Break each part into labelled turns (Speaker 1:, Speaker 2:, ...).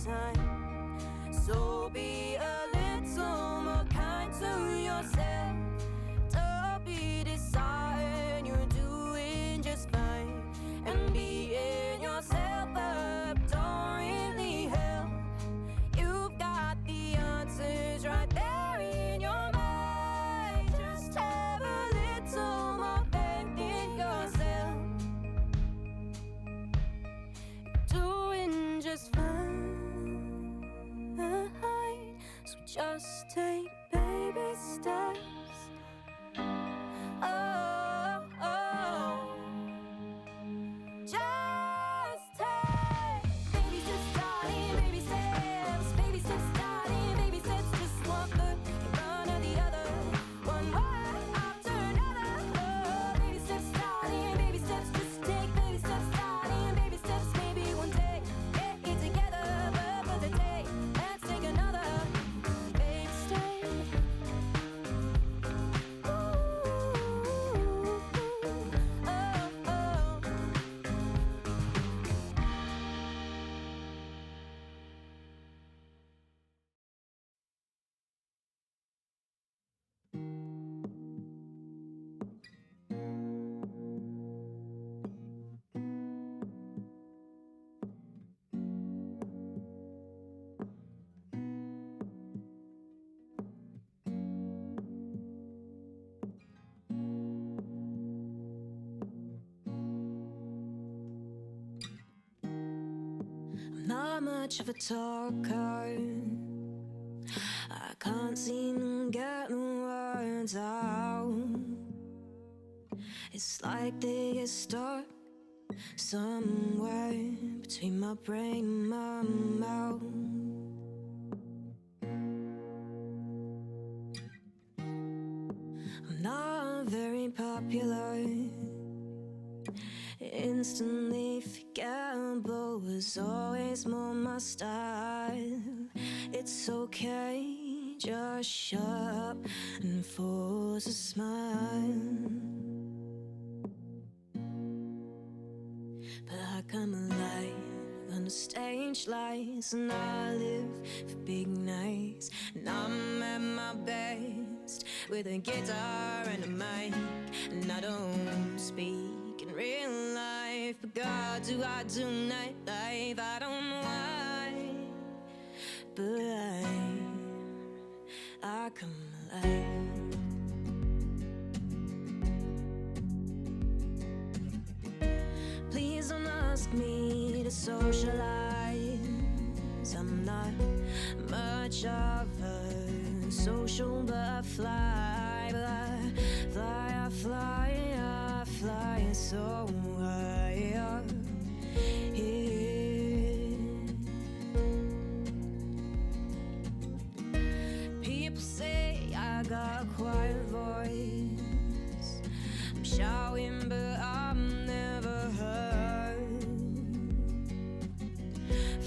Speaker 1: time. So be a little more kind to yourself. Don't be deciding you're doing just fine. And beating yourself up don't really help. You've got the answers right there in your mind. Just have a little more faith in yourself. Doing just fine. So just take baby steps. Oh, oh. Just take baby steps, darling, baby steps. Baby steps, darling, baby steps. Just one foot in front of the other, one right after another. Oh, baby steps, darling, baby steps. Just take baby steps, darling, baby steps. Maybe one day get it together, but for the day, let's take another baby step. Ooh, oh, oh. I'm not much of a talker. I can't seem to get the words out. It's like they get stuck somewhere between my brain and my mouth. I'm not very popular, instantly forgettable was always more my style. It's okay, just shut up and force a smile. But I come alive on the stage lights, and I live for big nights. And I'm at my best with a guitar and a mic, and I don't speak in real life, but God, do I do nightlife? I don't know why, but I come alive. Please don't ask me to socialize. I'm not much of a social butterfly, but I fly so high up here. People say I got a quiet voice. I'm shouting, but I'm never heard.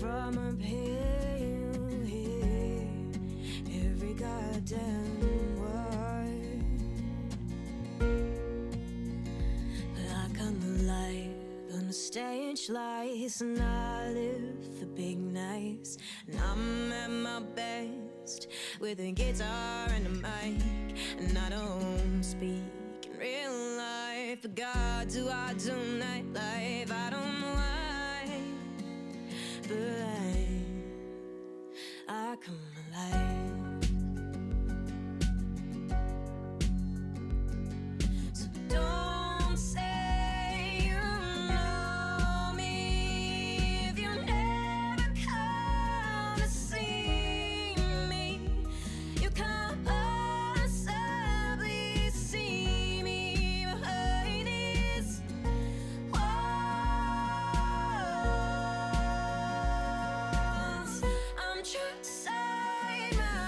Speaker 1: From up here, you hear every goddamn word. But I come alive on the stage lights, and I live for big nights. And I'm at my best with a guitar and a mic, and I don't speak in real life, but God, do I do nightlife? I don't know why, but I come alive. So don't say you know me if you never come to see me. You can't possibly see me behind these walls. I'm trapped inside my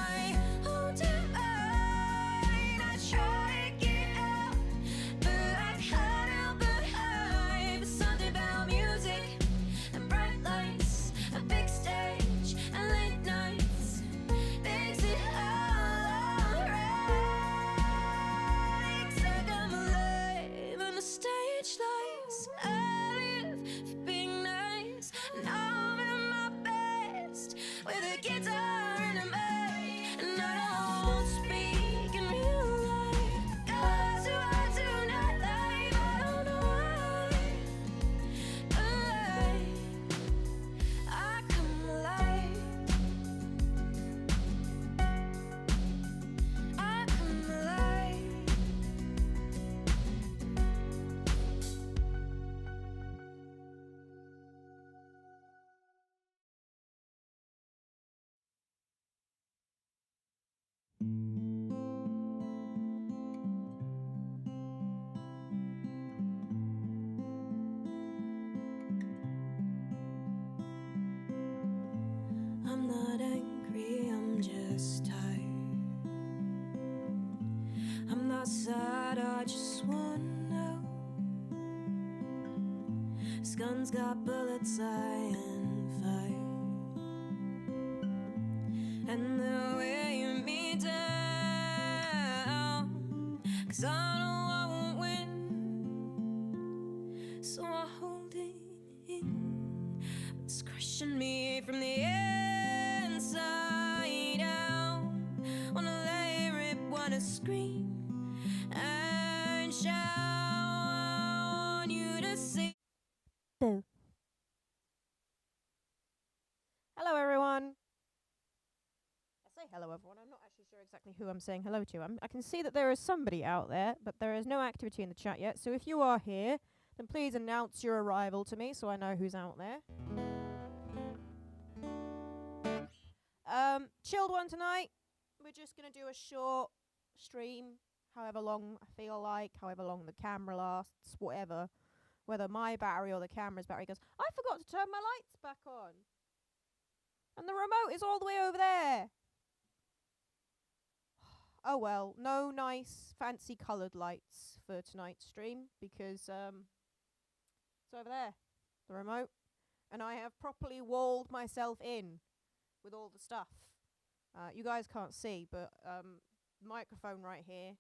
Speaker 1: I'm not angry, I'm just tired. I'm not sad, I just wanna know. This gun's got bullets, I am fire. And they'll weigh me down, 'cause I know I won't win. So I hold it in. It's crushing me from the inside out. Wanna lay, rip, wanna scream and shout. I want you to see. Boo. Hello, everyone. I say hello, everyone. I'm not actually sure exactly who I'm saying hello to. I can see that there is somebody out there, but there is no activity in the chat yet. So if you are here, then please announce your arrival to me so I know who's out there. Chilled one tonight. We're just going to do a short stream, however long I feel like, however long the camera lasts, whatever. Whether my battery or the camera's battery goes, I forgot to turn my lights back on. And the remote is all the way over there. Oh well, no nice fancy coloured lights for tonight's stream because it's over there, the remote. And I have properly walled myself in with all the stuff. You guys can't see, but microphone right here,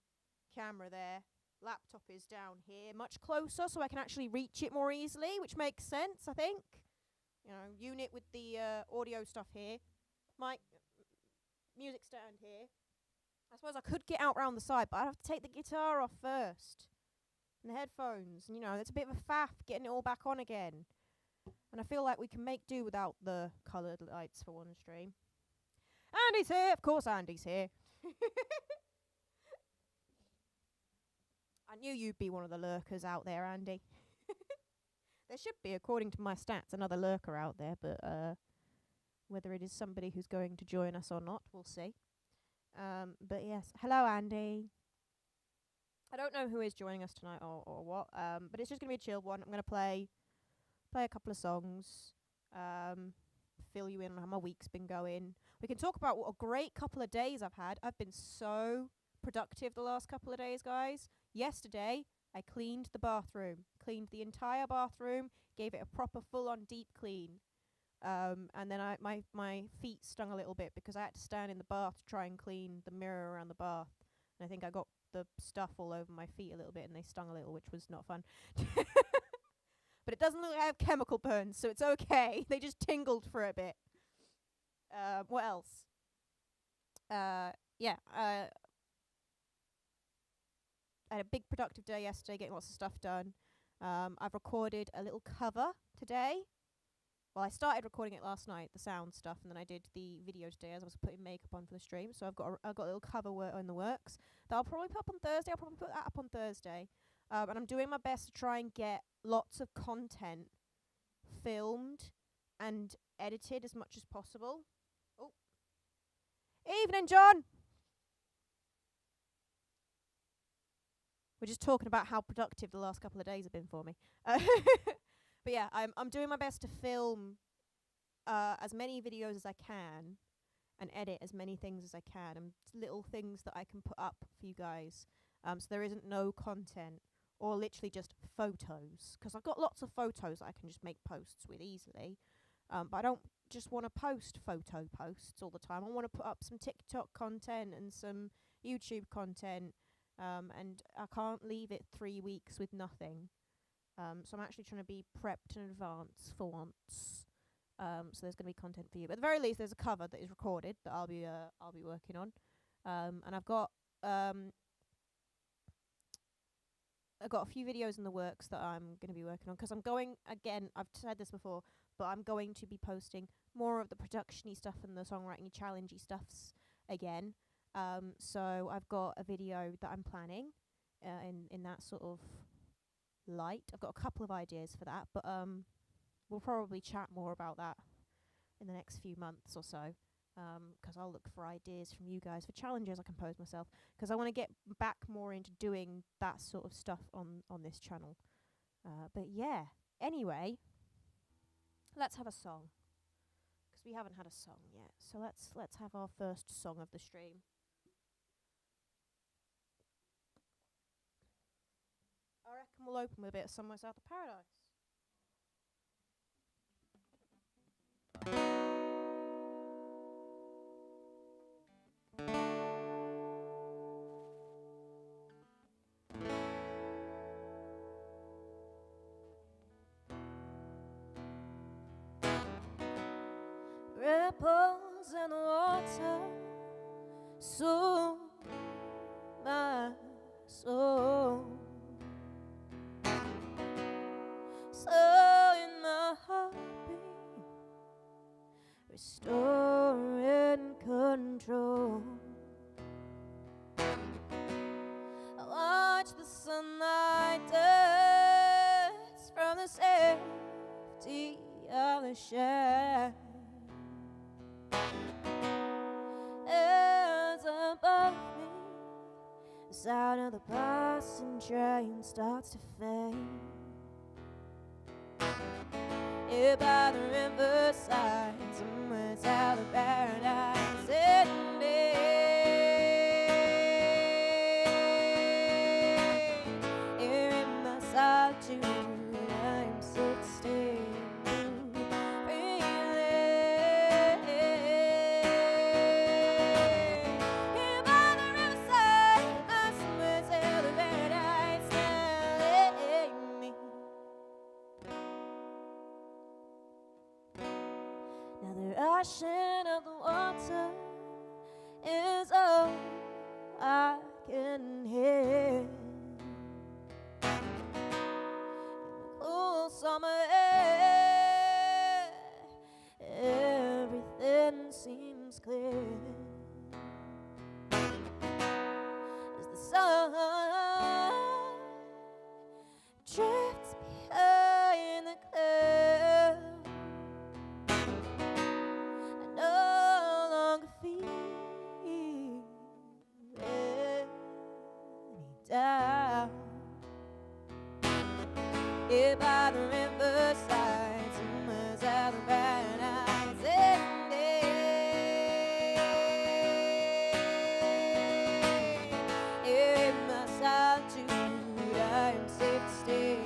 Speaker 1: camera there, laptop is down here, much closer so I can actually reach it more easily, which makes sense, I think. You know, unit with the audio stuff here, music stand here. I suppose I could get out round the side, but I'd have to take the guitar off first. And the headphones, and you know, it's a bit of a faff getting it all back on again. And I feel like we can make do without the coloured lights for one stream. Andy's here! Of course Andy's here. I knew you'd be one of the lurkers out there, Andy. There should be, according to my stats, another lurker out there, but whether it is somebody who's going to join us or not, we'll see. But yes, hello Andy. I don't know who is joining us tonight or what, but it's just going to be a chilled one. I'm going to play a couple of songs, fill you in on how my week's been going. We can talk about what a great couple of days I've had. I've been so productive the last couple of days, guys. Yesterday, I cleaned the bathroom, cleaned the entire bathroom, gave it a proper full-on deep clean. And then my feet stung a little bit because I had to stand in the bath to try and clean the mirror around the bath. And I think I got the stuff all over my feet a little bit and they stung a little, which was not fun. But it doesn't look like I have chemical burns, so it's okay. They just tingled for a bit. What else? I had a big productive day yesterday, getting lots of stuff done. I've recorded a little cover today. Well, I started recording it last night, the sound stuff, and then I did the video today as I was putting makeup on for the stream. So I've got a little cover in the works that I'll probably put up on Thursday. I'll probably put that up on Thursday. And I'm doing my best to try and get lots of content filmed and edited as much as possible. Oh, evening, John. We're just talking about how productive the last couple of days have been for me. But yeah, I'm doing my best to film as many videos as I can and edit as many things as I can, and little things that I can put up for you guys. So there isn't no content or literally just photos, because I've got lots of photos that I can just make posts with easily. But I don't just want to post photo posts all the time. I want to put up some TikTok content and some YouTube content, and I can't leave it 3 weeks with nothing. So I'm actually trying to be prepped in advance for once. So there's going to be content for you. But at the very least, there's a cover that is recorded that I'll be working on. And I've got a few videos in the works that I'm going to be working on, because I'm going, again, I've said this before, but I'm going to be posting more of the production-y stuff and the songwriting-y challenge-y stuffs again. So I've got a video that I'm planning in that sort of light. I've got a couple of ideas for that, but we'll probably chat more about that in the next few months or so.
Speaker 2: because I'll look for ideas from you guys for challenges I can pose myself, because I want to get back more into doing that sort of stuff on this channel. But yeah, anyway, let's have a song, because we haven't had a song yet. So let's have our first song of the stream. I reckon we'll open with a bit of Somewhere South of Paradise. Ripples in the water, so my soul. So in my heartbeat, restoring control. I watch the sunlight dance from the safety of the shack. As above me, the sound of the passing train starts to fade. Here by the riverside, somewhere south of paradise, in here in my solitude, I'm 16. Rushing of the water is all I can hear. In the cool summer air, everything seems clear. As the sun drifts behind the clouds, down here by the riverside, somewhere south of paradise, here in my solitude, I'm safe to stay.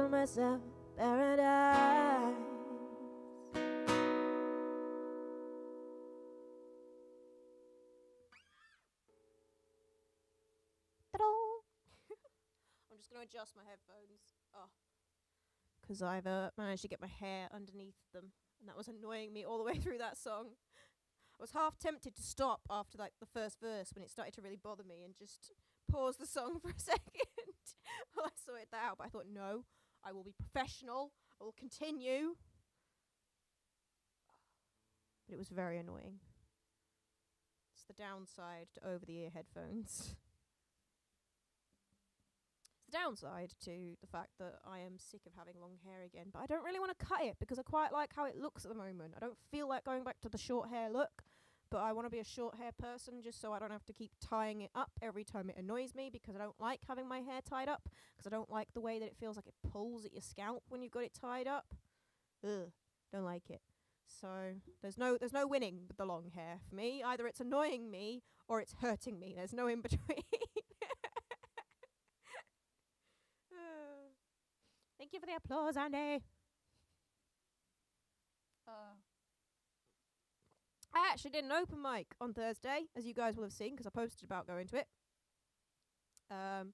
Speaker 2: Myself paradise. I'm just going to adjust my headphones. Because I've managed to get my hair underneath them, and that was annoying me all the way through that song. I was half tempted to stop after like the first verse when it started to really bother me and just pause the song for a second while I sorted that out, but I thought no, I will be professional, I will continue. But it was very annoying. It's the downside to over-the-ear headphones. It's the downside to the fact that I am sick of having long hair again, but I don't really want to cut it because I quite like how it looks at the moment. I don't feel like going back to the short hair look, but I want to be a short hair person just so I don't have to keep tying it up every time it annoys me, because I don't like having my hair tied up, because I don't like the way that it feels like it pulls at your scalp when you've got it tied up. Ugh, don't like it. So there's no winning with the long hair for me. Either it's annoying me or it's hurting me. There's no in between. Thank you for the applause, Andy. I actually did an open mic on Thursday, as you guys will have seen, because I posted about going to it. That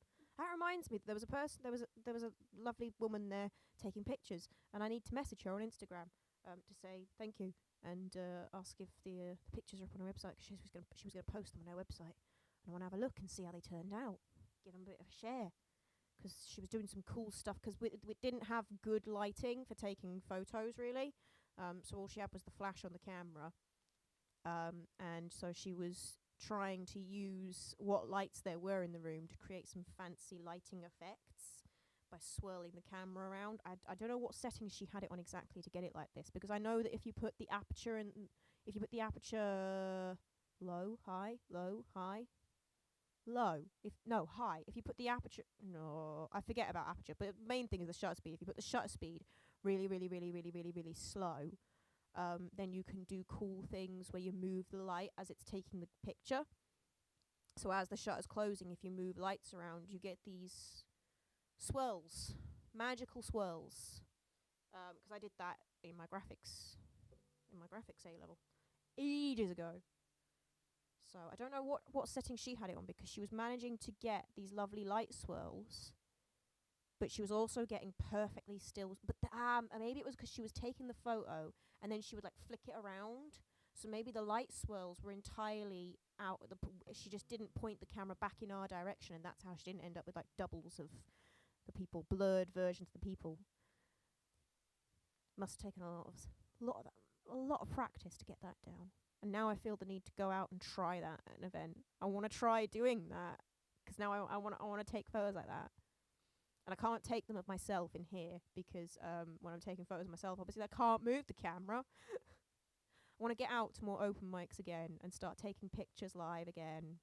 Speaker 2: reminds me that there was a lovely woman there taking pictures, and I need to message her on Instagram to say thank you and ask if the pictures are up on her website, because she was gonna post them on her website, and I want to have a look and see how they turned out, give them a bit of a share, because she was doing some cool stuff. Because we didn't have good lighting for taking photos really, so all she had was the flash on the camera. And so she was trying to use what lights there were in the room to create some fancy lighting effects by swirling the camera around. I don't know what settings she had it on exactly to get it like this, because I know that if you put the aperture low, high, low, high, low, high. If you put the aperture, no, I forget about aperture, but the main thing is the shutter speed. If you put the shutter speed really, really, really, really, really, really slow, then you can do cool things where you move the light as it's taking the picture. So as the shutter's closing, if you move lights around, you get these swirls, magical swirls. Because I did that in my graphics A level ages ago. So I don't know what setting she had it on, because she was managing to get these lovely light swirls, but she was also getting perfectly still. But maybe it was because she was taking the photo and then she would like flick it around. So maybe the light swirls were entirely out. She just didn't point the camera back in our direction, and that's how she didn't end up with like doubles of the people, blurred versions of the people. Must have taken a lot of practice to get that down. And now I feel the need to go out and try that at an event. I want to try doing that, because now I want to take photos like that. And I can't take them of myself in here, because when I'm taking photos of myself, obviously I can't move the camera. I want to get out to more open mics again and start taking pictures live again,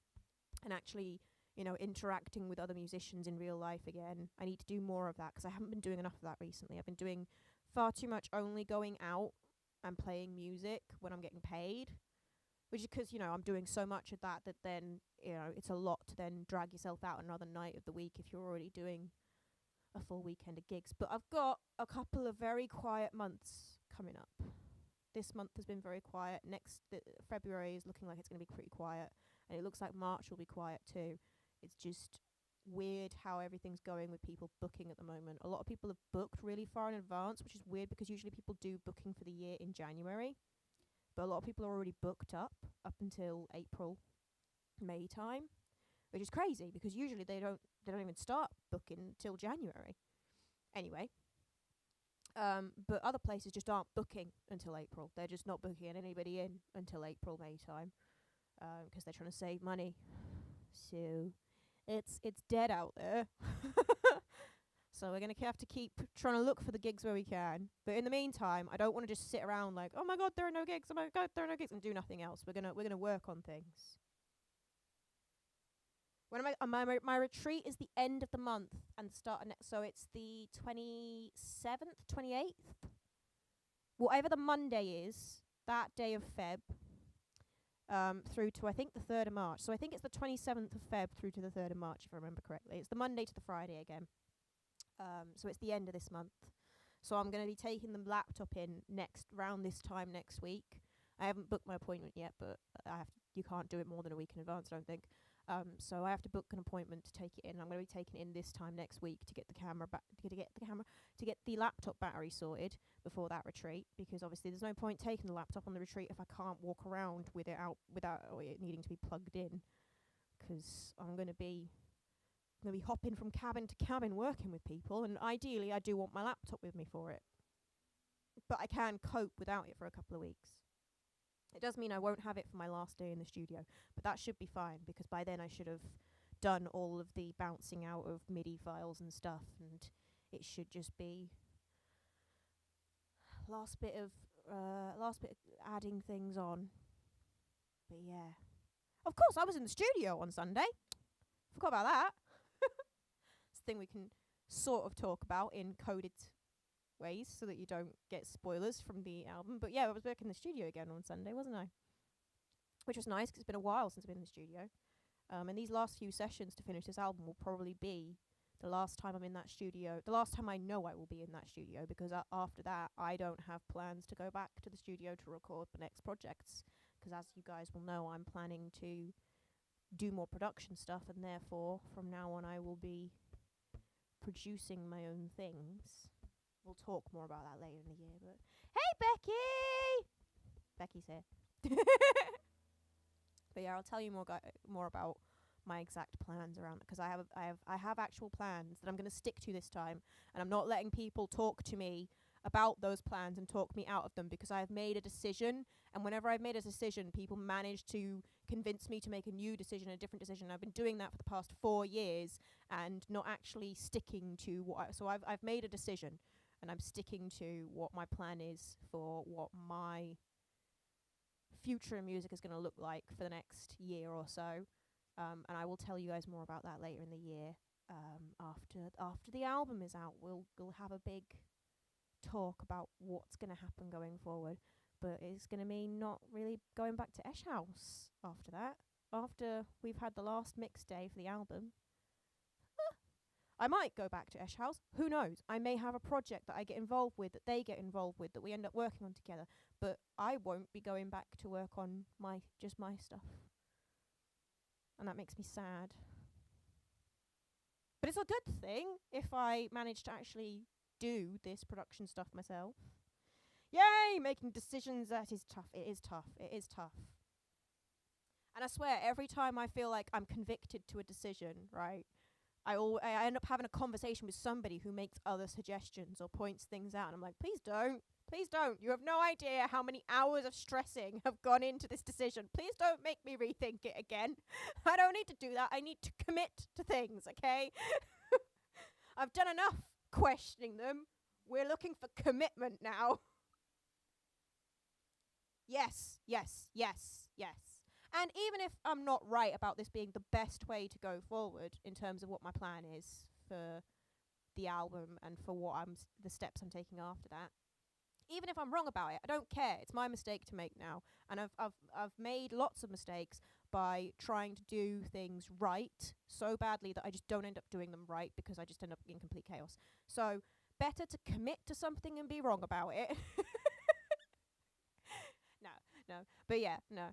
Speaker 2: and actually, interacting with other musicians in real life again. I need to do more of that, because I haven't been doing enough of that recently. I've been doing far too much only going out and playing music when I'm getting paid, which is because, I'm doing so much of that then, it's a lot to then drag yourself out another night of the week if you're already doing a full weekend of gigs. But I've got a couple of very quiet months coming up. This month has been very quiet. February is looking like it's going to be pretty quiet, and it looks like March will be quiet too. It's just weird how everything's going with people booking at the moment. A lot of people have booked really far in advance, which is weird, because usually people do booking for the year in January, but a lot of people are already booked up until April, May time, which is crazy, because usually they don't even start booking till January. Anyway, but other places just aren't booking until April. They're just not booking anybody in until April, May time, because they're trying to save money. So it's dead out there. So we're going to have to keep trying to look for the gigs where we can. But in the meantime, I don't want to just sit around like, oh my god, there are no gigs, oh my god, there are no gigs, and do nothing else. We're gonna work on things. When my retreat is the end of the month and so it's the 27th, 28th, whatever the Monday is, that day of Feb, through to I think the 3rd of March. So I think it's the 27th of Feb through to the 3rd of March, if I remember correctly. It's the Monday to the Friday again. So it's the end of this month. So I'm going to be taking the laptop in round this time next week. I haven't booked my appointment yet, but you can't do it more than a week in advance, I don't think. So I have to book an appointment to take it in. I'm going to be taking it in this time next week to get to get the laptop battery sorted before that retreat, because obviously there's no point taking the laptop on the retreat if I can't walk around with it out without it needing to be plugged in, because I'm going to be hopping from cabin to cabin working with people, and ideally I do want my laptop with me for it, but I can cope without it for a couple of weeks. It does mean I won't have it for my last day in the studio, but that should be fine, because by then I should have done all of the bouncing out of MIDI files and stuff, and it should just be last bit of adding things on. But yeah, of course I was in the studio on Sunday. Forgot about that. It's a thing we can sort of talk about in coded ways so that you don't get spoilers from the album. But yeah, I was working in the studio again on Sunday, wasn't I? Which was nice 'cause it's been a while since I've been in the studio. And these last few sessions to finish this album will probably be the last time I'm in that studio, the last time I know I will be in that studio, because after that I don't have plans to go back to the studio to record the next projects, because as you guys will know, I'm planning to do more production stuff, and therefore from now on I will be producing my own things. We'll talk more about that later in the year, but hey Becky! Becky's here. But yeah, I'll tell you more about my exact plans around it, because I have actual plans that I'm going to stick to this time, and I'm not letting people talk to me about those plans and talk me out of them, because I've made a decision, and whenever I've made a decision, people manage to convince me to make a new decision, a different decision. I've been doing that for the past 4 years and not actually sticking to what so I've made a decision, and I'm sticking to what my plan is for what my future in music is going to look like for the next year or so. And I will tell you guys more about that later in the year. After the album is out, we'll have a big talk about what's going to happen going forward. But it's going to mean not really going back to Esh House after that. After we've had the last mix day for the album, I might go back to Esh House. Who knows? I may have a project that I get involved with, that they get involved with, that we end up working on together. But I won't be going back to work on my stuff. And that makes me sad. But it's a good thing if I manage to actually do this production stuff myself. Yay! Making decisions, that is tough. It is tough. It is tough. And I swear, every time I feel like I'm convicted to a decision, right, I end up having a conversation with somebody who makes other suggestions or points things out, and I'm like, please don't. Please don't. You have no idea how many hours of stressing have gone into this decision. Please don't make me rethink it again. I don't need to do that. I need to commit to things, okay? I've done enough questioning them. We're looking for commitment now. Yes, yes, yes, yes. And even if I'm not right about this being the best way to go forward in terms of what my plan is for the album and for what the steps I'm taking after that, even if I'm wrong about it, I don't care. It's my mistake to make now, and I've made lots of mistakes by trying to do things right so badly that I just don't end up doing them right, because I just end up in complete chaos. So better to commit to something and be wrong about it. No, but yeah, no.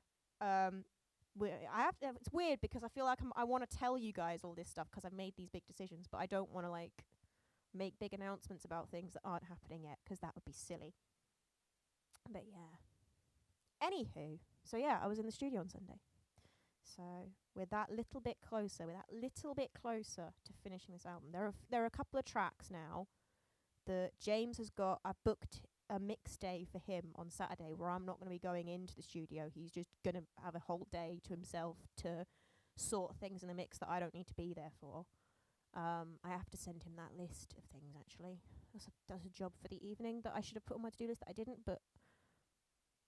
Speaker 2: It's weird because I feel like I want to tell you guys all this stuff because I've made these big decisions, but I don't want to like make big announcements about things that aren't happening yet, because that would be silly. But yeah. Anywho, so yeah, I was in the studio on Sunday. So we're that little bit closer to finishing this album. There are a couple of tracks now that James has got. I booked a mix day for him on Saturday where I'm not going to be going into the studio. He's just going to have a whole day to himself to sort things in the mix that I don't need to be there for. I have to send him that list of things, actually. That's a job for the evening that I should have put on my to-do list that I didn't, but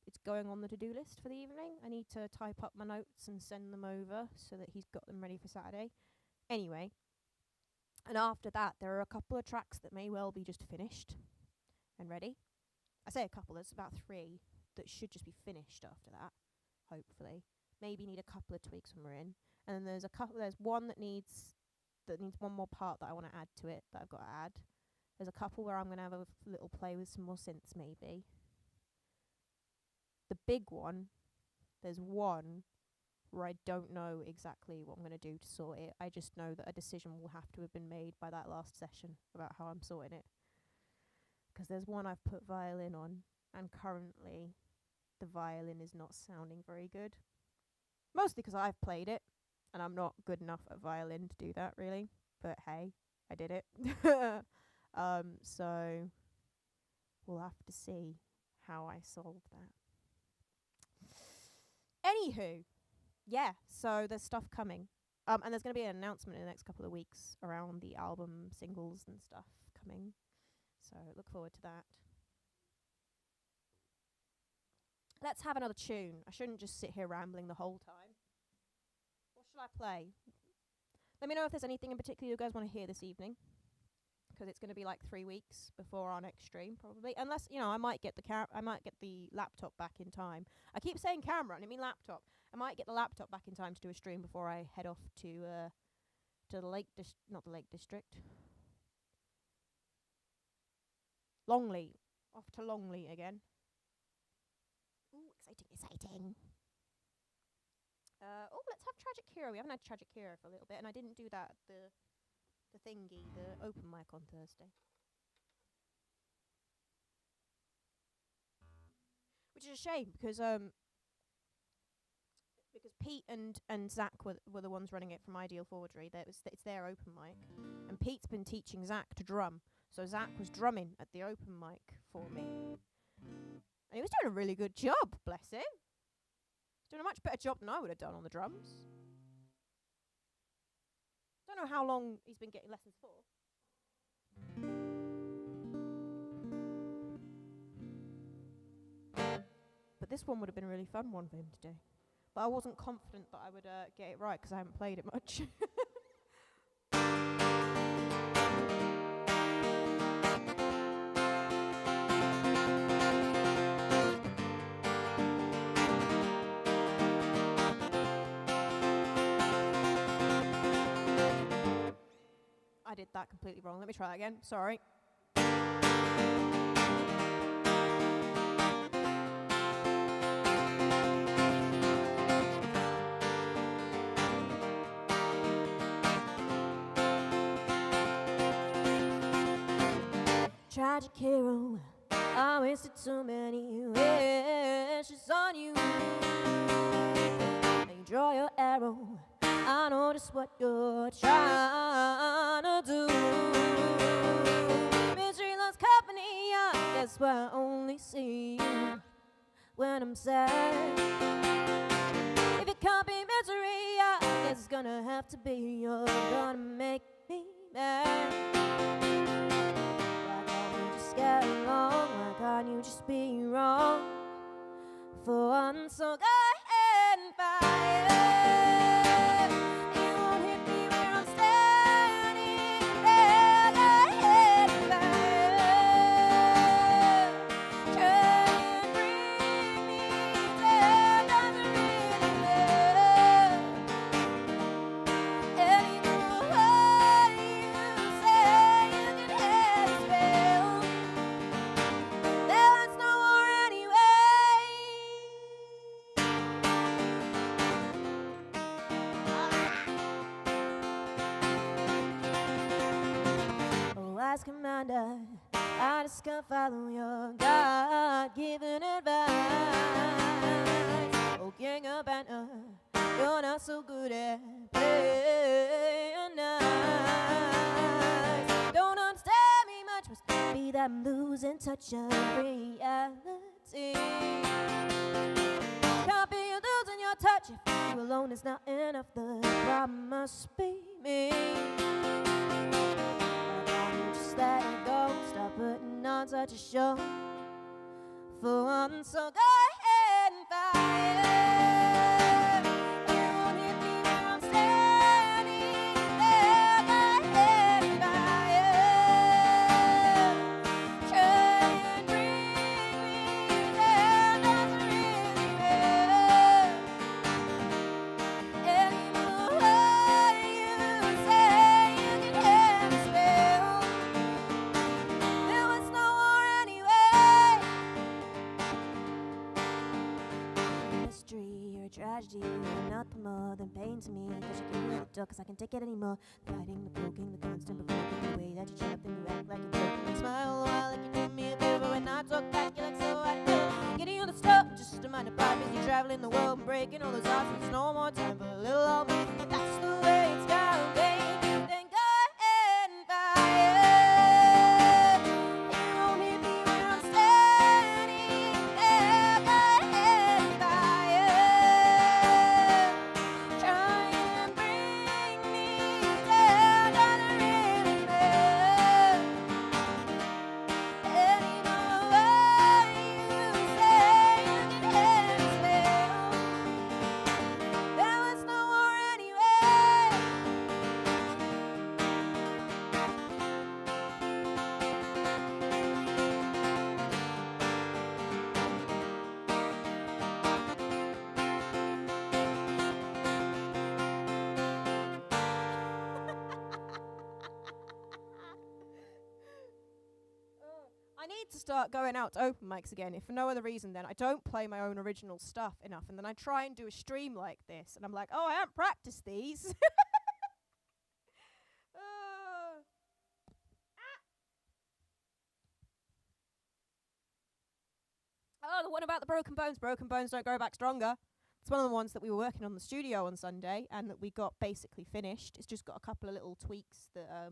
Speaker 2: it's going on the to-do list for the evening. I need to type up my notes and send them over so that he's got them ready for Saturday. Anyway, and after that, there are a couple of tracks that may well be just finished and ready. I say a couple, there's about 3 that should just be finished after that, hopefully. Maybe need a couple of tweaks when we're in. And then there's one that needs one more part that I want to add to it, that I've got to add. There's a couple where I'm going to have a little play with some more synths, maybe. The big one, there's one where I don't know exactly what I'm going to do to sort it. I just know that a decision will have to have been made by that last session about how I'm sorting it. Because there's one I've put violin on, and currently the violin is not sounding very good. Mostly because I've played it, and I'm not good enough at violin to do that, really. But hey, I did it. So we'll have to see how I solve that. Anywho, yeah, so there's stuff coming. And there's going to be an announcement in the next couple of weeks around the album singles and stuff coming. So look forward to that. Let's have another tune. I shouldn't just sit here rambling the whole time. What should I play? Let me know if there's anything in particular you guys want to hear this evening, because it's going to be like 3 weeks before our next stream, probably. Unless, I might get the laptop back in time. I keep saying camera, and I mean laptop. I might get the laptop back in time to do a stream before I head off to the not the Lake District. Longley. Off to Longley again. Ooh, exciting. Let's have Tragic Hero. We haven't had Tragic Hero for a little bit, and I didn't do that, the open mic on Thursday. Which is a shame, because Pete and Zach were the ones running it from Ideal Forgery. It's their open mic, and Pete's been teaching Zach to drum, so Zach was drumming at the open mic for me, and he was doing a really good job. Bless him. He's doing a much better job than I would have done on the drums. Don't know how long he's been getting lessons for. But this one would have been a really fun one for him to do. But I wasn't confident that I would get it right because I haven't played it much. I did that completely wrong. Let me try that again. Sorry. Tragic hero, I wasted so many wishes on you. And you draw your arrow, I notice what you're trying to do. Misery loves company, I guess why I only see you when I'm sad. If it can't be misery, I guess it's gonna have to be you're gonna make me mad. Why can't we just get along? Why can't you just be wrong for once? So go ahead and fire. Commander, I just can't follow your God-given advice. Oh, King of Banner, you're not so good at playing nice. Don't understand me much, must be that I'm losing touch of reality. Can't be you losing your touch if you alone is not enough. The problem must be me. Let it go, stop putting on such a show for once. So go ahead and fire. You won't hit me where I'm standing there. Go ahead and fire. Try and bring me there, doesn't really matter anymore. What you say, you can have a spell. Tragedy, you're nothing more than pain to me. Cause you can hear the door, cause I can't take it anymore. Fighting the poking, the constant provoking, the way that you shut up and you act like you're joking. You smile a while like you do me a favor. When I talk back, you're like, so I do. Getting on the stuff, just to mind the pipe. Busy traveling the world and breaking all those hearts. There's no more time for a little old me. That's the way it's gotta be. Then go ahead and fire. You won't hit me where I'm standing there. Go ahead and fire. Try and bring need to start going out to open mics again, if for no other reason than I don't play my own original stuff enough, and then I try and do a stream like this, and I'm like, oh, I haven't practiced these. Oh, the one about the broken bones. Broken bones don't grow back stronger. It's one of the ones that we were working on in the studio on Sunday, and that we got basically finished. It's just got a couple of little tweaks that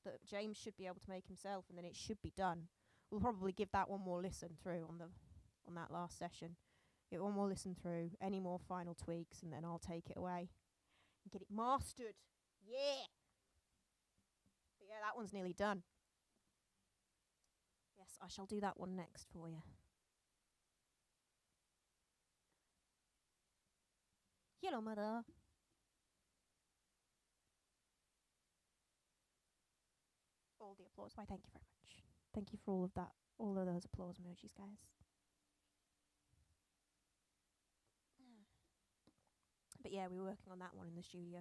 Speaker 2: that James should be able to make himself, and then it should be done. We'll probably give that one more listen through on that last session. Give it one more listen through, any more final tweaks, and then I'll take it away and get it mastered. Yeah. But yeah, that one's nearly done. Yes, I shall do that one next for you. Hello, mother. All the applause. Why, thank you very much. Thank you for all of that. All of those applause emojis, guys. But yeah, we were working on that one in the studio.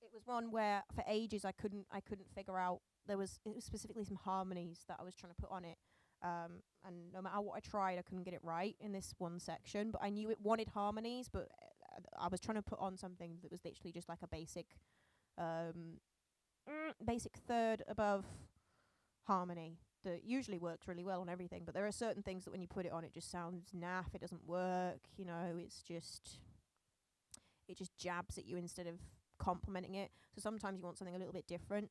Speaker 2: It was one where for ages I couldn't figure out. It was specifically some harmonies that I was trying to put on it. And no matter what I tried, I couldn't get it right in this one section. But I knew it wanted harmonies, but I was trying to put on something that was literally just like a basic third above harmony that usually works really well on everything. But there are certain things that when you put it on, it just sounds naff. It doesn't work. You know, it just jabs at you instead of complementing it. So sometimes you want something a little bit different.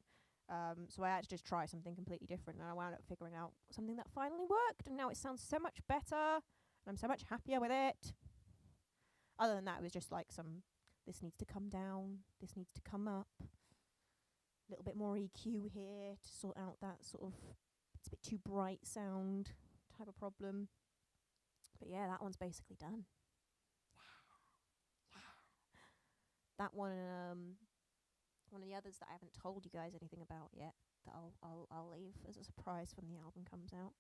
Speaker 2: So I had to just try something completely different, and I wound up figuring out something that finally worked, and now it sounds so much better, and I'm so much happier with it. Other than that, it was just like this needs to come down, this needs to come up, a little bit more EQ here to sort out that sort of, it's a bit too bright sound type of problem. But yeah, that one's basically done. Yeah. That one, one of the others that I haven't told you guys anything about yet, that I'll leave as a surprise when the album comes out.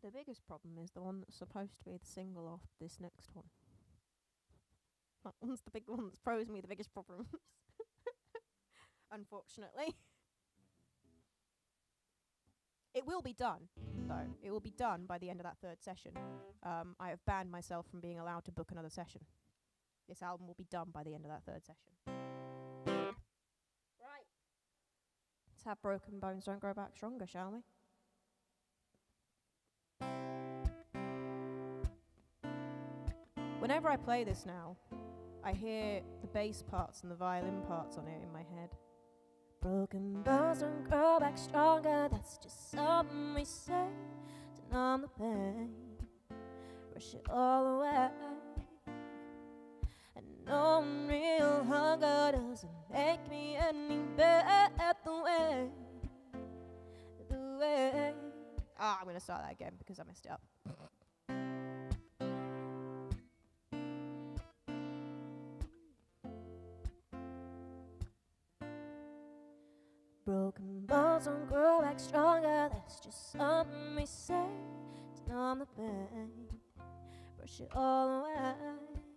Speaker 2: The biggest problem is the one that's supposed to be the single off this next one. That one's the big one that's posed me the biggest problems. Unfortunately. It will be done, though. It will be done by the end of that third session. I have banned myself from being allowed to book another session. This album will be done by the end of that third session. Right. Let's have Broken Bones Don't Grow Back Stronger, shall we? Whenever I play this now, I hear the bass parts and the violin parts on it in my head. Broken bones don't grow back stronger, that's just something we say to numb the pain, rush it all away. And no real hunger doesn't make me any better the way. I'm gonna start that again because I messed it up. Broken bones don't grow back stronger, that's just something we say to numb the pain, brush it all away.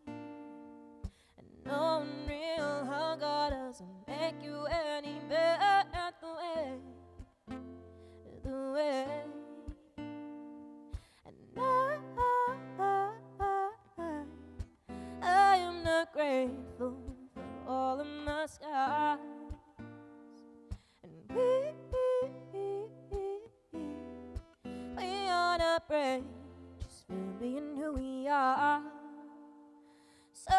Speaker 2: And no real hunger doesn't make you any better the way. And I am not grateful for all of my scars. We on a break just for being who we are. So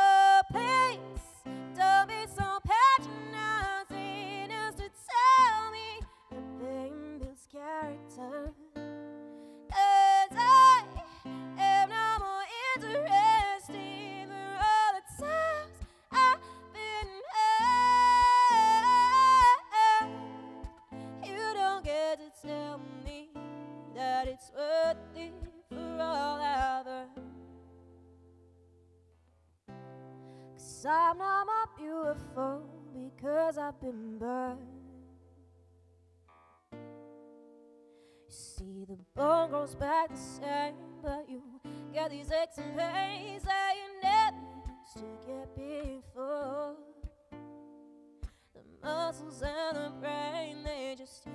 Speaker 2: please don't be so patronizing as to tell me that pain builds character. 'Cause I am no more interested for all the times I've been hurt. You don't get to tell me that it's worth it for all I've earned. 'Cause I'm not more beautiful because I've been burned. You see, the bone grows back the same, but you get these aches and pains that you never used to get before. The muscles and the brain, they just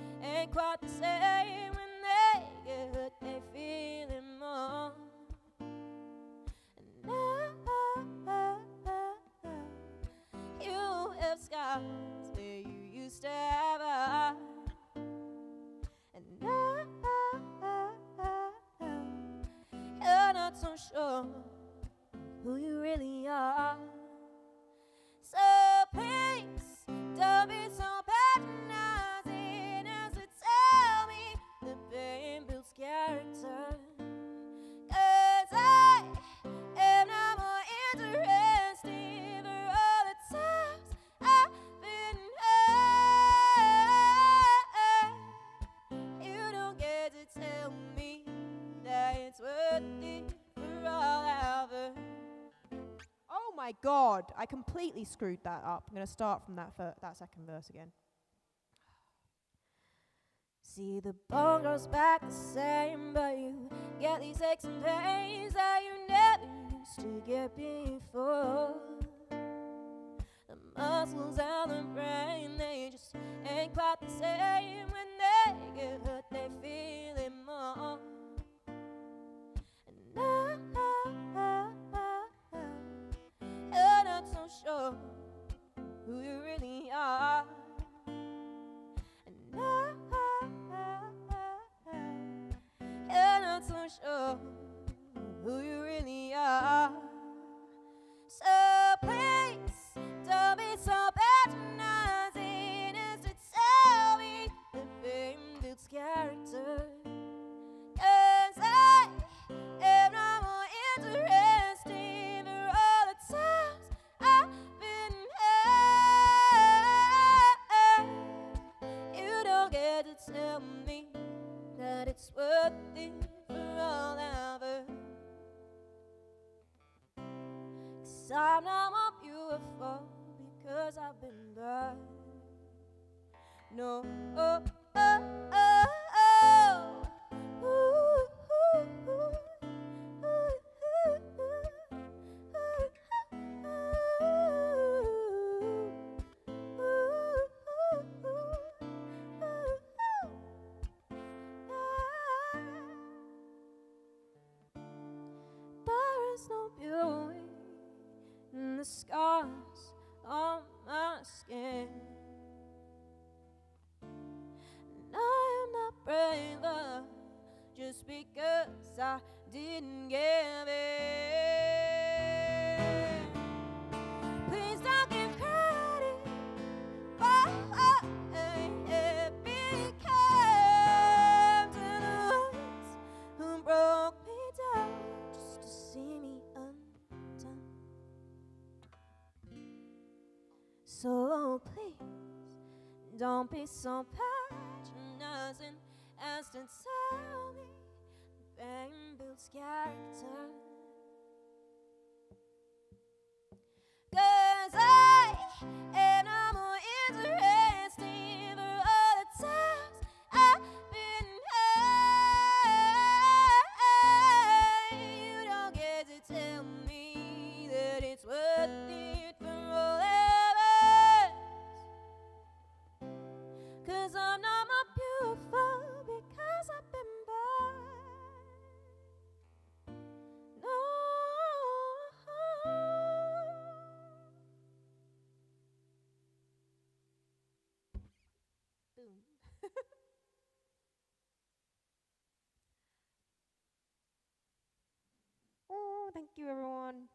Speaker 2: sure who you really are. So please don't be so patronizing as to tell me that pain builds character. 'Cause I am not more interested for all the times I've been hurt. You don't get to tell me that it's worth it for all I've heard. Oh my god, I completely screwed that up. I'm going to start from that second verse again. See, the bone goes back the same, but you get these aches and pains that you never used to get before. The muscles and the brain, they just ain't quite the same. When they get hurt, they feel it more. And you're not so sure who you really are. And you're not so sure who you really are. So please don't be so patronizing as to tell me that fame builds character. 'Cause I am not more interested for all the times I've been hurt. You don't get to tell me that it's worth it for all I've heard. 'Cause I'm not more beautiful because I've been burned. No, oh, oh, oh, oh. Ooh, ooh, ooh. There is no beauty in the scars on my skin. And I am not braver just because I didn't give in. Please don't give credit for it became to those who broke me down just to see me undone. So please don't be so patronizing as to tell me fame builds character. 'Cause I am not more interested for all the times I've been hurt. You don't get to tell me that it's worth it for all others. 'Cause I'm not more beautiful because I've been burned. No. Boom. Oh, thank you, everyone.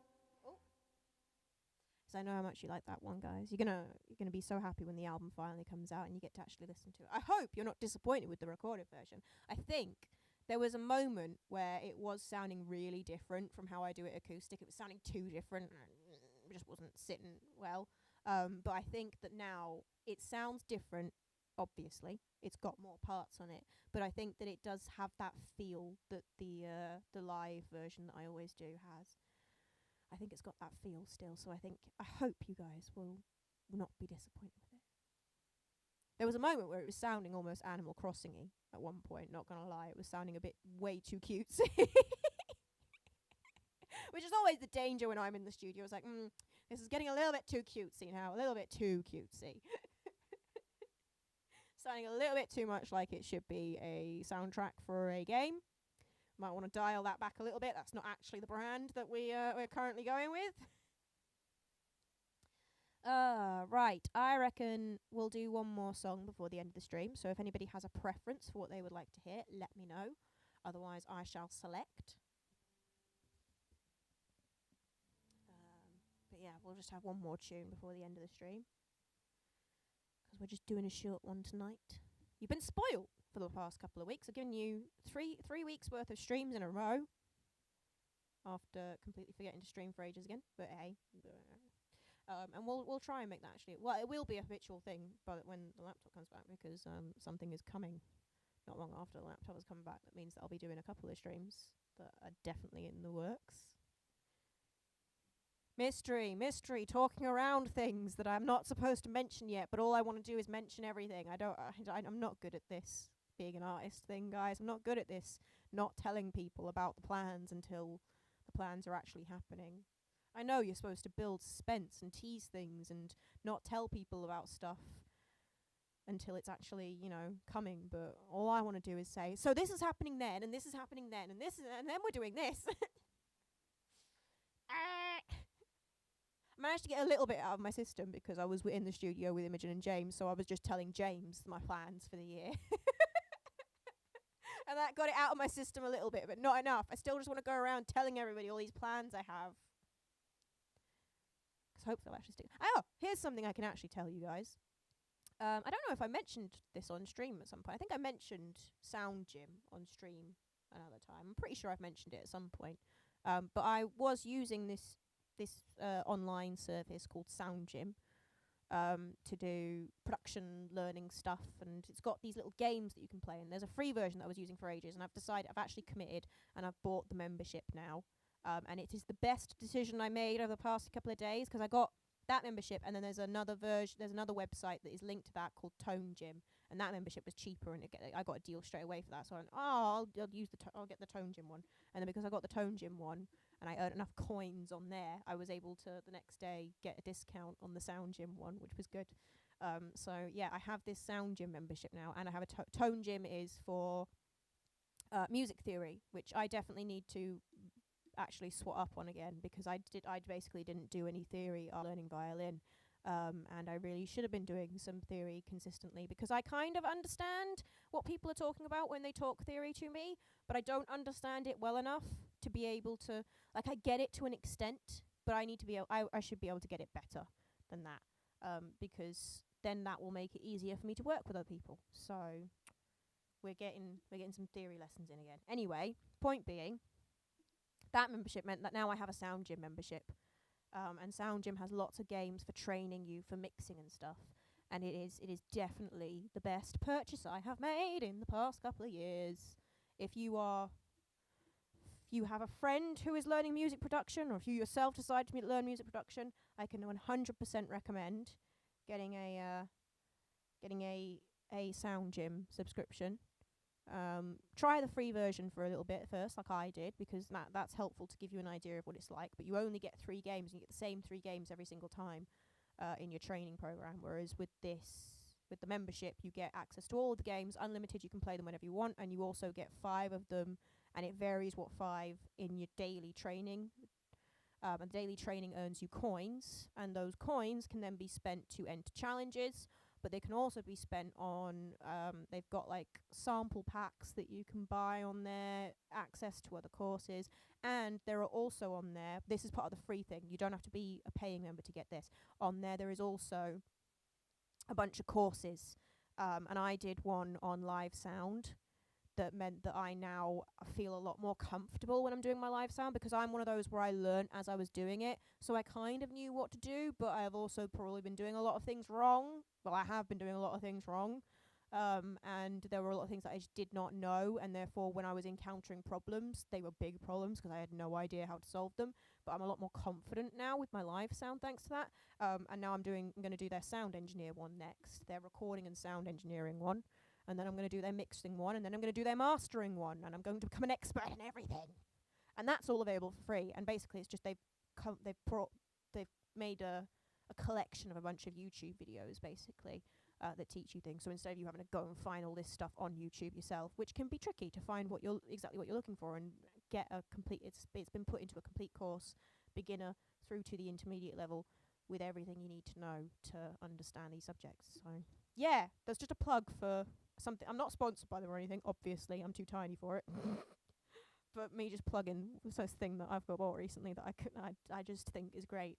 Speaker 2: Oh. So I know how much you like that one, guys. You're gonna be so happy when the album finally comes out and you get to actually listen to it. I hope you're not disappointed with the recorded version. I think there was a moment where it was sounding really different from how I do it acoustic. It was sounding too different. It just wasn't sitting well. But I think that now it sounds different. Obviously, it's got more parts on it, but I think that it does have that feel that the live version that I always do has. I think it's got that feel still, so I hope you guys will not be disappointed with it. There was a moment where it was sounding almost Animal Crossing-y at one point, not gonna lie. It was sounding a bit way too cutesy. Which is always the danger when I'm in the studio. It's like, this is getting a little bit too cutesy now, a little bit too cutesy. Sounding a little bit too much like it should be a soundtrack for a game. Might want to dial that back a little bit. That's not actually the brand that we're currently going with. Right. I reckon we'll do one more song before the end of the stream. So if anybody has a preference for what they would like to hear, let me know. Otherwise, I shall select. yeah, we'll just have one more tune before the end of the stream. Because we're just doing a short one tonight. You've been spoilt for the past couple of weeks. I've given you three weeks worth of streams in a row. After completely forgetting to stream for ages again. But hey. And we'll try and make that actually. Well, it will be a habitual thing, but when the laptop comes back, because something is coming not long after the laptop has come back. That means that I'll be doing a couple of streams that are definitely in the works. Mystery, talking around things that I'm not supposed to mention yet, but all I want to do is mention everything. I'm not good at this being an artist thing, guys. I'm not good at this not telling people about the plans until the plans are actually happening. I know you're supposed to build suspense and tease things and not tell people about stuff until it's actually, coming, but all I want to do is say, so this is happening then, and this is happening then, and and then we're doing this. I managed to get a little bit out of my system because I was in the studio with Imogen and James, so I was just telling James my plans for the year. And that got it out of my system a little bit, but not enough. I still just want to go around telling everybody all these plans I have. Because hopefully I'll actually stick. Oh, here's something I can actually tell you guys. I don't know if I mentioned this on stream at some point. I think I mentioned Sound Gym on stream another time. I'm pretty sure I've mentioned it at some point. But I was using this online service called Sound Gym to do production learning stuff, and it's got these little games that you can play, and there's a free version that I was using for ages, and I've actually committed, and I've bought the membership now, and it is the best decision I made over the past couple of days, because I got that membership, and then there's another website that is linked to that called Tone Gym, and that membership was cheaper, and I got a deal straight away for that, so I went, I'll get the Tone Gym one, and then because I got the Tone Gym one, and I earned enough coins on there, I was able to, the next day, get a discount on the Sound Gym one, which was good. So, yeah, I have this Sound Gym membership now, and I have a Tone Gym is for music theory, which I definitely need to actually swat up on again, because I basically didn't do any theory of learning violin. And I really should have been doing some theory consistently, because I kind of understand what people are talking about when they talk theory to me, but I don't understand it well enough to be able to, I get it to an extent, but I need to be I should be able to get it better than that, because then that will make it easier for me to work with other people. So we're getting some theory lessons in again. Anyway, point being, that membership meant that now I have a Sound Gym membership. And Sound Gym has lots of games for training you for mixing and stuff, and it is definitely the best purchase I have made in the past couple of years. If you have a friend who is learning music production, or if you yourself decide to learn music production, I can 100% recommend getting a Sound Gym subscription. Try the free version for a little bit first, like I did, because that's helpful to give you an idea of what it's like. But you only get 3 games, and you get the same 3 games every single time in your training program. Whereas with the membership, you get access to all of the games, unlimited. You can play them whenever you want, and you also get 5 of them, and it varies what 5 in your daily training. And daily training earns you coins, and those coins can then be spent to enter challenges. But they can also be spent on, they've got like sample packs that you can buy on there, access to other courses, and there are also on there, this is part of the free thing, you don't have to be a paying member to get this. On there is also a bunch of courses, and I did one on live sound that meant that I now feel a lot more comfortable when I'm doing my live sound, because I'm one of those where I learned as I was doing it, so I kind of knew what to do, but I have also probably been doing a lot of things wrong. Well, I have been doing a lot of things wrong, and there were a lot of things that I just did not know, and therefore when I was encountering problems, they were big problems because I had no idea how to solve them. But I'm a lot more confident now with my live sound thanks to that, and now I'm going to do their sound engineer one next, their recording and sound engineering one. And then I'm going to do their mixing one, and then I'm going to do their mastering one, and I'm going to become an expert in everything. And that's all available for free. And basically, it's just they've made a collection of a bunch of YouTube videos, basically, that teach you things. So instead of you having to go and find all this stuff on YouTube yourself, which can be tricky to find exactly what you're looking for and get a complete, it's been put into a complete course, beginner through to the intermediate level, with everything you need to know to understand these subjects. So yeah, that's just a plug for something. I'm not sponsored by them or anything, obviously, I'm too tiny for it. But me just plugging this thing that I've got bought recently that I just think is great.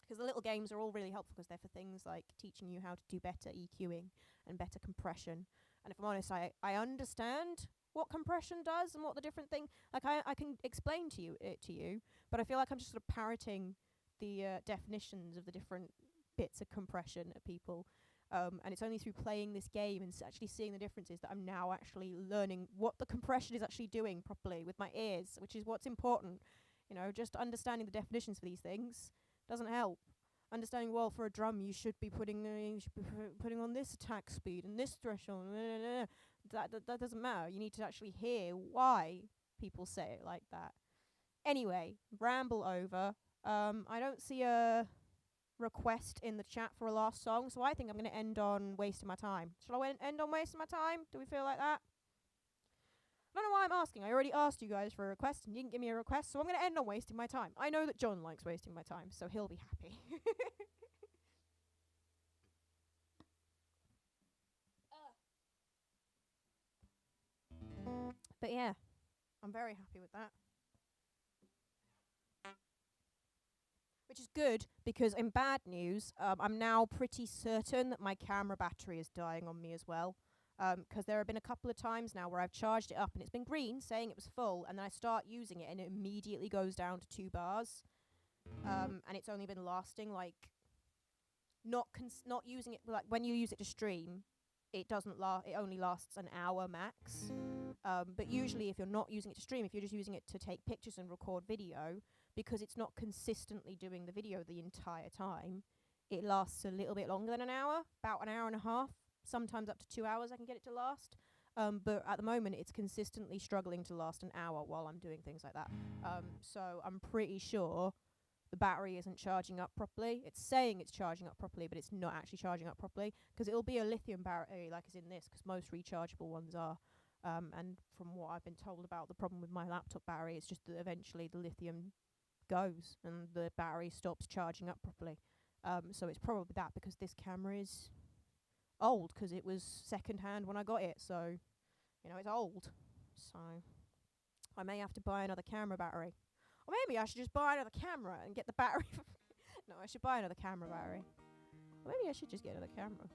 Speaker 2: Because the little games are all really helpful because they're for things like teaching you how to do better EQing and better compression. And if I'm honest, I understand what compression does and what the different thing. Like I can explain to you, but I feel like I'm just sort of parroting the definitions of the different bits of compression at people. And it's only through playing this game and actually seeing the differences that I'm now actually learning what the compression is actually doing properly with my ears, which is what's important. You know, just understanding the definitions for these things doesn't help. Understanding, well, for a drum you should be putting putting on this attack speed and this threshold. That doesn't matter. You need to actually hear why people say it like that. Anyway, ramble over. I don't see a request in the chat for a last song, so I think I'm going to end on Wasting My Time. Shall I end on Wasting My Time? Do we feel like that? I don't know why I'm asking. I already asked you guys for a request and you didn't give me a request, so I'm going to end on Wasting My Time. I know that John likes Wasting My Time, so he'll be happy. But yeah, I'm very happy with that. Which is good, because in bad news, I'm now pretty certain that my camera battery is dying on me as well. Because there have been a couple of times now where I've charged it up and it's been green, saying it was full, and then I start using it and it immediately goes down to 2 bars. And it's only been lasting, like, not using it, like, when you use it to stream, it doesn't it only lasts an hour max. But usually if you're not using it to stream, if you're just using it to take pictures and record video, because it's not consistently doing the video the entire time, it lasts a little bit longer than an hour, about an hour and a half. Sometimes up to 2 hours I can get it to last. But at the moment it's consistently struggling to last an hour while I'm doing things like that. So I'm pretty sure the battery isn't charging up properly. It's saying it's charging up properly, but it's not actually charging up properly, because it'll be a lithium battery like is in this, because most rechargeable ones are. And from what I've been told about the problem with my laptop battery, it's just that eventually the lithium goes and the battery stops charging up properly. So it's probably that, because this camera is old, because it was second hand when I got it, so you know, it's old. So I may have to buy another camera battery, or maybe I should just buy another camera and get the battery. No, I should buy another camera battery, or maybe I should just get another camera.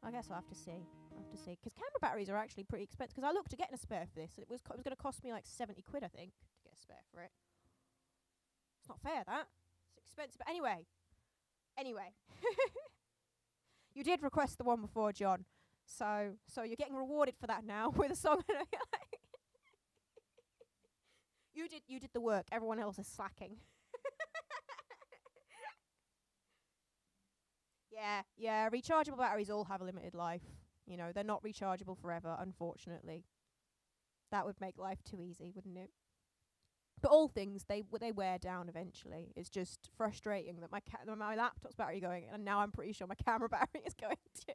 Speaker 2: I guess I'll have to see. Because camera batteries are actually pretty expensive, because I looked at getting a spare for this, and it was going to cost me like 70 quid, I think, to get a spare for it. It's not fair, that. It's expensive. But anyway. You did request the one before, John. So you're getting rewarded for that now with a song. You did the work. Everyone else is slacking. Yeah. Rechargeable batteries all have a limited life. You know, they're not rechargeable forever, unfortunately. That would make life too easy, wouldn't it? But all things, they wear down eventually. It's just frustrating that my laptop's battery going, and now I'm pretty sure my camera battery is going too.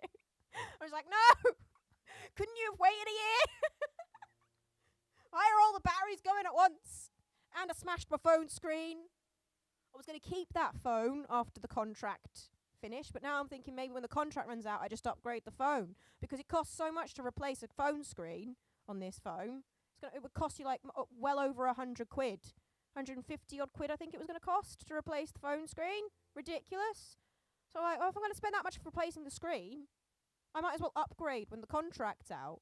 Speaker 2: I was like, no! Couldn't you have waited a year? Why are all the batteries going at once? And I smashed my phone screen. I was going to keep that phone after the contract finished, but now I'm thinking maybe when the contract runs out, I just upgrade the phone, because it costs so much to replace a phone screen on this phone. It would cost you like well over 100 quid. 150 odd quid I think it was going to cost to replace the phone screen. Ridiculous. So if I'm going to spend that much for replacing the screen, I might as well upgrade when the contract's out.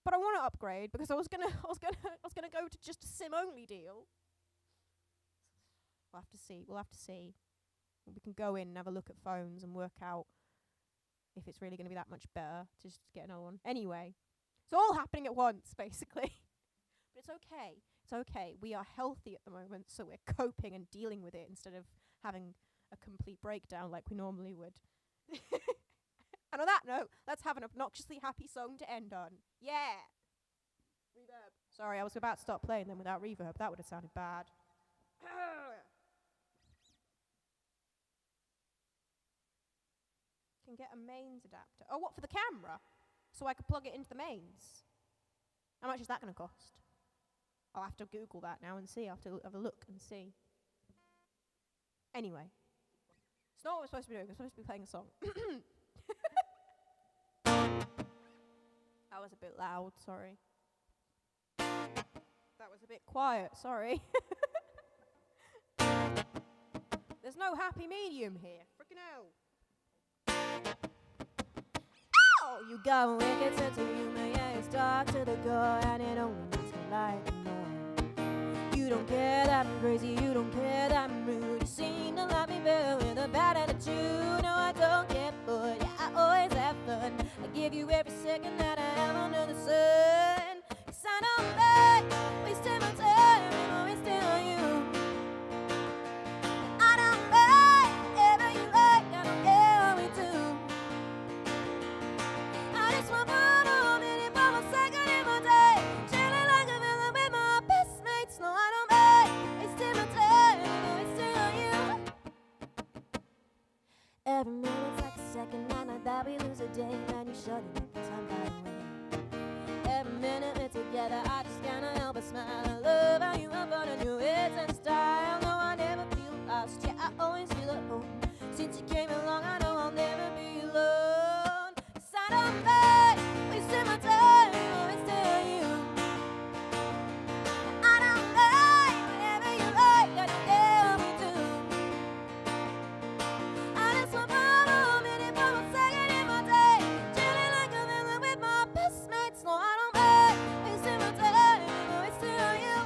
Speaker 2: But I want to upgrade because I was gonna go to just a SIM only deal. We'll have to see. We can go in and have a look at phones and work out if it's really going to be that much better to just get another one. Anyway, it's all happening at once, basically. But it's okay. It's okay. We are healthy at the moment, so we're coping and dealing with it instead of having a complete breakdown like we normally would. And on that note, let's have an obnoxiously happy song to end on. Yeah! Reverb. Sorry, I was about to start playing them without reverb. That would have sounded bad. Can get a mains adapter. Oh, what, for the camera? So I could plug it into the mains. How much is that going to cost? I'll have to Google that now and see. I'll have to have a look and see. Anyway. It's not what we're supposed to be doing. We're supposed to be playing a song. That was a bit loud, sorry. That was a bit quiet, sorry. There's no no happy medium here. Freaking hell. Oh, you got a wicked sense of humor, yeah, it's dark to the core, and it only makes me like it more. You don't care that I'm crazy, you don't care that I'm rude. You seem to like me better with a bad attitude. No, I don't get bored, yeah, I always have fun. I give you every second that I have under the sun. 'Cause I don't like wasting my time, I'm wasting on you. I don't mind whatever you like, I don't care what we do. I just want one minute for a second in my day, chilling like a villain with my best mates. No, I don't mind wasting my time, I'm wasting on you. Every minute's like a second, and I thought we lose a day, man, you shouldn't make the time by the way. Every minute we're together, I just can't help but smile. I love how you have fun and your hits and style. No, I never feel lost, yeah, I always feel at home. Since you came along, I know I'll never be alone. 'Cause I don't mind wasting my time, I'm wasting on you. I don't mind whatever you like, I don't care what we do. I just want one minute for a second in my day, chilling like a villain with my best mates. No, I don't mind wasting my time, I'm wasting on you.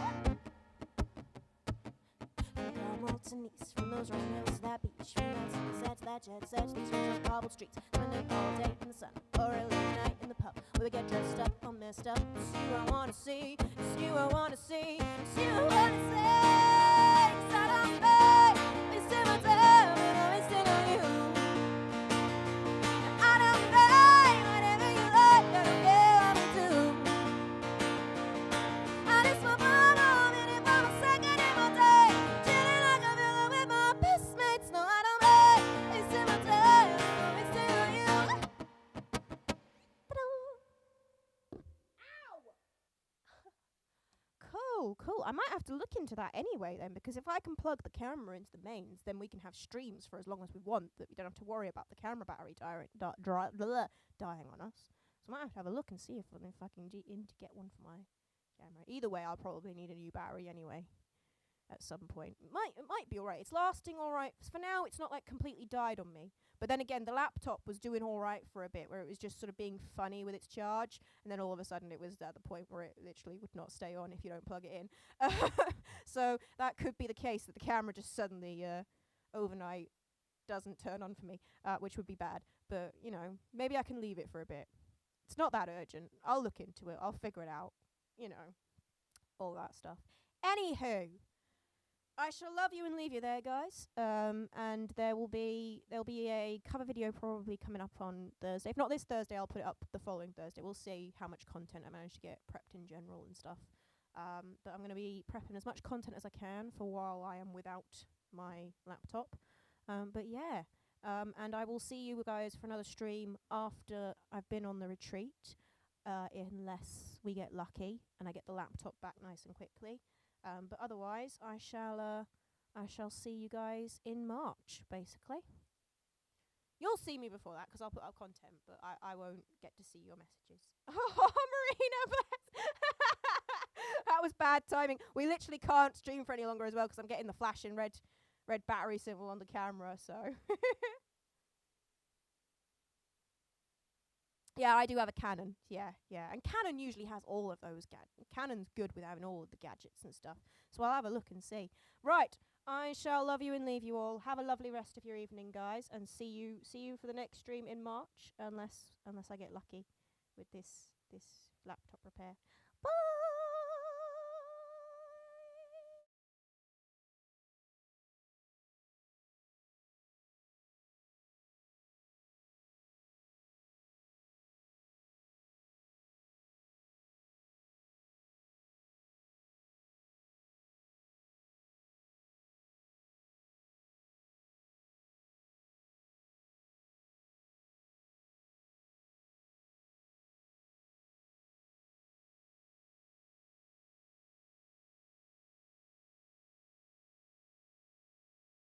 Speaker 2: From old to Nice, from those round hills to that beach, from that sunset to that jet set, these roads of cobbled streets, spending all day in the sun or a late night in the pub, where we get dressed up, all messed up. It's you I wanna see, it's you I wanna see, it's you I wanna see. 'Cause I don't mind wasting my time, and I'm wasting on you. I don't mind whatever you like, I don't care what we do. I just want one minute for a second in my day, chilling like a villain with my best mates. No, I don't mind wasting my time, I'm wasting on you. Ow! Cool. I might have to look into that anyway then, because if I can plug the camera into the mains, then we can have streams for as long as we want, that we don't have to worry about the camera battery dying on us. So I might have to have a look and see if I can get one for my camera. Either way, I'll probably need a new battery anyway at some point. It might be alright. It's lasting alright. For now, it's not like completely died on me. But then again, the laptop was doing alright for a bit, where it was just sort of being funny with its charge, and then all of a sudden it was at the point where it literally would not stay on if you don't plug it in. So that could be the case, that the camera just suddenly overnight doesn't turn on for me, which would be bad. But, you know, maybe I can leave it for a bit. It's not that urgent. I'll look into it. I'll figure it out. You know, all that stuff. Anywho, I shall love you and leave you there, guys. And there'll be a cover video probably coming up on Thursday. If not this Thursday, I'll put it up the following Thursday. We'll see how much content I manage to get prepped in general and stuff. But I'm going to be prepping as much content as I can for while I am without my laptop. But yeah, and I will see you guys for another stream after I've been on the retreat, unless we get lucky and I get the laptop back nice and quickly. But otherwise, I shall see you guys in March, basically. You'll see me before that, 'cause I'll put up content, but I won't get to see your messages. Oh, Marina, bless! That was bad timing. We literally can't stream for any longer as well, 'cause I'm getting the flashing red battery symbol on the camera, so... Yeah, I do have a Canon. Yeah. And Canon usually has all of those gadgets. Canon's good with having all of the gadgets and stuff. So I'll have a look and see. Right, I shall love you and leave you all. Have a lovely rest of your evening, guys, and see you for the next stream in March, unless I get lucky with this laptop repair. Bye.